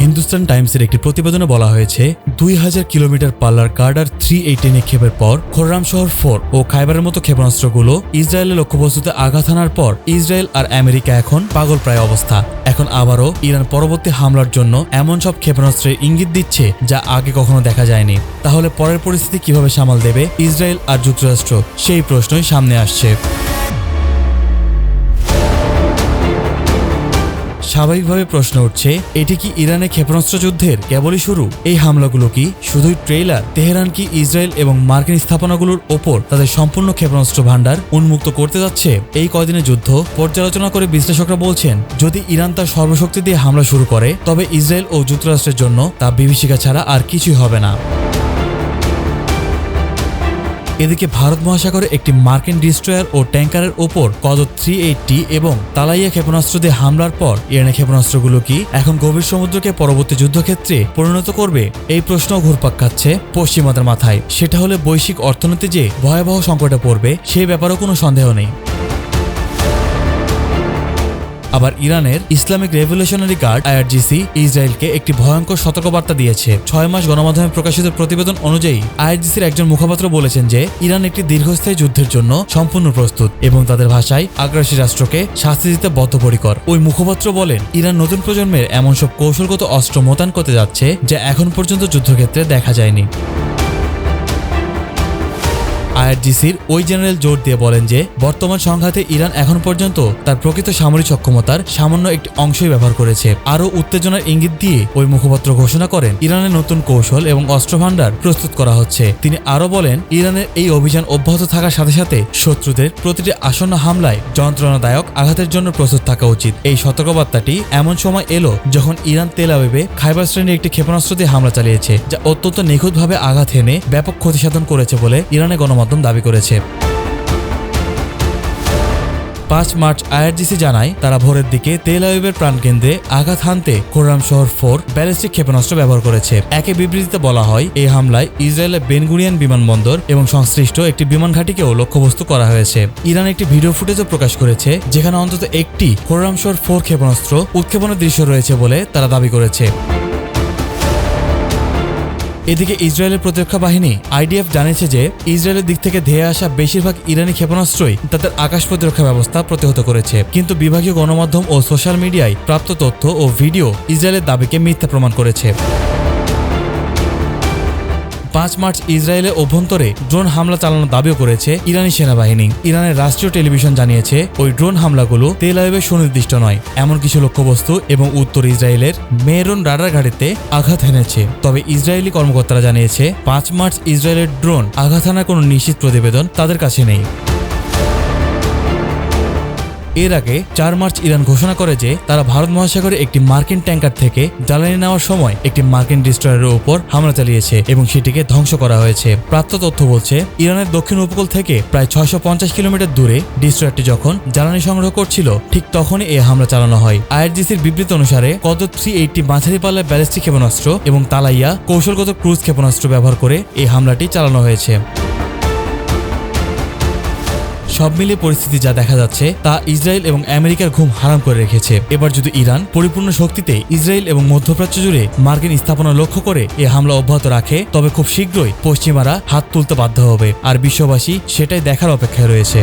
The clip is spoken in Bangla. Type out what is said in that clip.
হিন্দুস্তান টাইমসের একটি প্রতিবেদনে বলা হয়েছে 2000 কিলোমিটার পাল্লার কার্ডার 380 নিক্ষেপের পর খোররাম শহর 4 ও খাইবারের মতো ক্ষেপণাস্ত্রগুলো ইসরায়েলের লক্ষ্যবস্তুতে আঘাত হানার পর ইসরায়েল আর আমেরিকা এখন পাগলপ্রায় অবস্থা। এখন আবারও ইরান পরবর্তী হামলার জন্য এমন সব ক্ষেপণাস্ত্রের ইঙ্গিত দিচ্ছে যা আগে কখনো দেখা যায়নি। তাহলে পরের পরিস্থিতি কিভাবে সামাল দেবে ইসরায়েল আর যুক্তরাষ্ট্র, সেই প্রশ্নই সামনে আসছে। স্বাভাবিকভাবে প্রশ্ন উঠছে, এটি কি ইরানের ক্ষেপণাস্ত্র যুদ্ধের কেবলই শুরু? এই হামলাগুলো কি শুধুই ট্রেইলার? তেহরান কি ইসরায়েল এবং মার্কিন স্থাপনাগুলোর ওপর তাদের সম্পূর্ণ ক্ষেপণাস্ত্র ভান্ডার উন্মুক্ত করতে যাচ্ছে? এই কয়দিনের যুদ্ধ পর্যালোচনা করে বিশ্লেষকরা বলছেন, যদি ইরান তার সর্বশক্তি দিয়ে হামলা শুরু করে তবে ইসরায়েল ও যুক্তরাষ্ট্রের জন্য তা বিভীষিকা ছাড়া আর কিছুই হবে না। এদিকে ভারত মহাসাগরে একটি মার্কিন ডিস্ট্রয়ার ও ট্যাঙ্কারের ওপর কদর 380 এবং তালাইয়া ক্ষেপণাস্ত্র দিয়ে হামলার পর ইরানের ক্ষেপণাস্ত্রগুলো কি এখন গভীর সমুদ্রকে পরবর্তী যুদ্ধক্ষেত্রে পরিণত করবে? এই প্রশ্ন ঘুরপাক খাচ্ছে পশ্চিমাদের মাথায়। সেটা হলে বৈশ্বিক অর্থনীতি যে ভয়াবহ সংকটে পড়বে সেই ব্যাপারেও কোনো সন্দেহ নেই। আবার ইরানের ইসলামিক রেভলিউশনারি গার্ড IRGC ইসরায়েলকে একটি ভয়ঙ্কর সতর্কবার্তা দিয়েছে। 6 মাস গণমাধ্যমে প্রকাশিত প্রতিবেদন অনুযায়ী IRGCর একজন মুখপাত্র বলেছেন যে ইরান একটি দীর্ঘস্থায়ী যুদ্ধের জন্য সম্পূর্ণ প্রস্তুত এবং তাদের ভাষায় আগ্রাসী রাষ্ট্রকে শাস্তি দিতে বদ্ধপরিকর। ওই মুখপাত্র বলেন, ইরান নতুন প্রজন্মের এমন সব কৌশলগত অস্ত্র মোতায়েন করতে যাচ্ছে যা এখন পর্যন্ত যুদ্ধক্ষেত্রে দেখা যায়নি। IRGCর ওই জেনারেল জোর দিয়ে বলেন যে বর্তমান সংঘাতে ইরান এখন পর্যন্ত তার প্রকৃত সামরিক সক্ষমতার সামান্য একটি অংশই ব্যবহার করেছে। আরও উত্তেজনার ইঙ্গিত দিয়ে ওই মুখপাত্র ঘোষণা করেন, ইরানের নতুন কৌশল এবং অস্ত্র ভান্ডার প্রস্তুত করা হচ্ছে। তিনি আরও বলেন, ইরানের এই অভিযান অব্যাহত থাকার সাথে সাথে শত্রুদের প্রতিটি আসন্ন হামলায় যন্ত্রণাদায়ক আঘাতের জন্য প্রস্তুত থাকা উচিত। এই সতর্কবার্তাটি এমন সময় এলো যখন ইরান তেল আবিবে খাইবার শ্রেণীর একটি ক্ষেপণাস্ত্র দিয়ে হামলা চালিয়েছে, যা অত্যন্ত নিখুঁতভাবে আঘাত হেনে ব্যাপক ক্ষতিসাধন করেছে বলে ইরানের গণমাধ্যম দাবি করেছে। 5 মার্চ IRGC জানায় তারা ভোরের দিকে তেল আবিবের প্রাণকেন্দ্রে আঘাত হানতে খোররাম শহর 4 ব্যালিস্টিক ক্ষেপণাস্ত্র ব্যবহার করেছে। একে বিবৃতিতে বলা হয়, এই হামলায় ইসরায়েলের বেন গুরিয়ন বিমানবন্দর এবং সংশ্লিষ্ট একটি বিমান ঘাঁটিকেও লক্ষ্যবস্তু করা হয়েছে। ইরান একটি ভিডিও ফুটেজও প্রকাশ করেছে যেখানে অন্তত একটি খোররাম শহর 4 ক্ষেপণাস্ত্র উৎক্ষেপণের দৃশ্য রয়েছে বলে তারা দাবি করেছে। এদিকে ইসরায়েলের প্রতিরক্ষা বাহিনী IDF জানিয়েছে যে ইসরায়েলের দিক থেকে ধেয়ে আসা বেশিরভাগ ইরানি ক্ষেপণাস্ত্রই তাদের আকাশ প্রতিরক্ষা ব্যবস্থা প্রতিহত করেছে, কিন্তু বিভাগীয় গণমাধ্যম ও সোশ্যাল মিডিয়ায় প্রাপ্ত তথ্য ও ভিডিও ইসরায়েলের দাবিকে মিথ্যা প্রমাণ করেছে। 5 মার্চ ইসরায়েলের অভ্যন্তরে ড্রোন হামলা চালানোর দাবিও করেছে ইরানি সেনাবাহিনী। ইরানের রাষ্ট্রীয় টেলিভিশন জানিয়েছে ওই ড্রোন হামলাগুলো তেল আবিবে সুনির্দিষ্ট নয়, এমন কিছু লক্ষ্যবস্তু এবং উত্তর ইসরায়েলের মেরন রাডার ঘাঁটিতে আঘাত হেনেছে। তবে ইসরায়েলি কর্মকর্তারা জানিয়েছে 5 মার্চ ইসরায়েলের ড্রোন আঘাত হানার কোনো নিশ্চিত প্রতিবেদন তাদের কাছে নেই। এর আগে 4 মার্চ ইরান ঘোষণা করে যে তারা ভারত মহাসাগরে একটি মার্কিন ট্যাঙ্কার থেকে জ্বালানি নেওয়ার সময় একটি মার্কিন ডিস্ট্রয়ারের উপর হামলা চালিয়েছে এবং সেটিকে ধ্বংস করা হয়েছে। প্রাপ্ত তথ্য বলছে, ইরানের দক্ষিণ উপকূল থেকে প্রায় 650 কিলোমিটার দূরে ডিস্ট্রয়ারটি যখন জ্বালানি সংগ্রহ করছিল ঠিক তখনই এই হামলা চালানো হয়। IRGCর বিবৃতি অনুসারে কদর 380 মাঝারি পাল্লার ব্যালিস্টিক ক্ষেপণাস্ত্র এবং তালাইয়া কৌশলগত ক্রুজ ক্ষেপণাস্ত্র ব্যবহার করে এই হামলাটি চালানো হয়েছে। সব মিলিয়ে পরিস্থিতি যা দেখা যাচ্ছে তা ইসরায়েল এবং আমেরিকার ঘুম হারাম করে রেখেছে। এবার যদি ইরান পরিপূর্ণ শক্তিতে ইসরায়েল এবং মধ্যপ্রাচ্য জুড়ে মার্কিন স্থাপনা লক্ষ্য করে এই হামলা অব্যাহত রাখে তবে খুব শীঘ্রই পশ্চিমারা হাত তুলতে বাধ্য হবে, আর বিশ্ববাসী সেটাই দেখার অপেক্ষায় রয়েছে।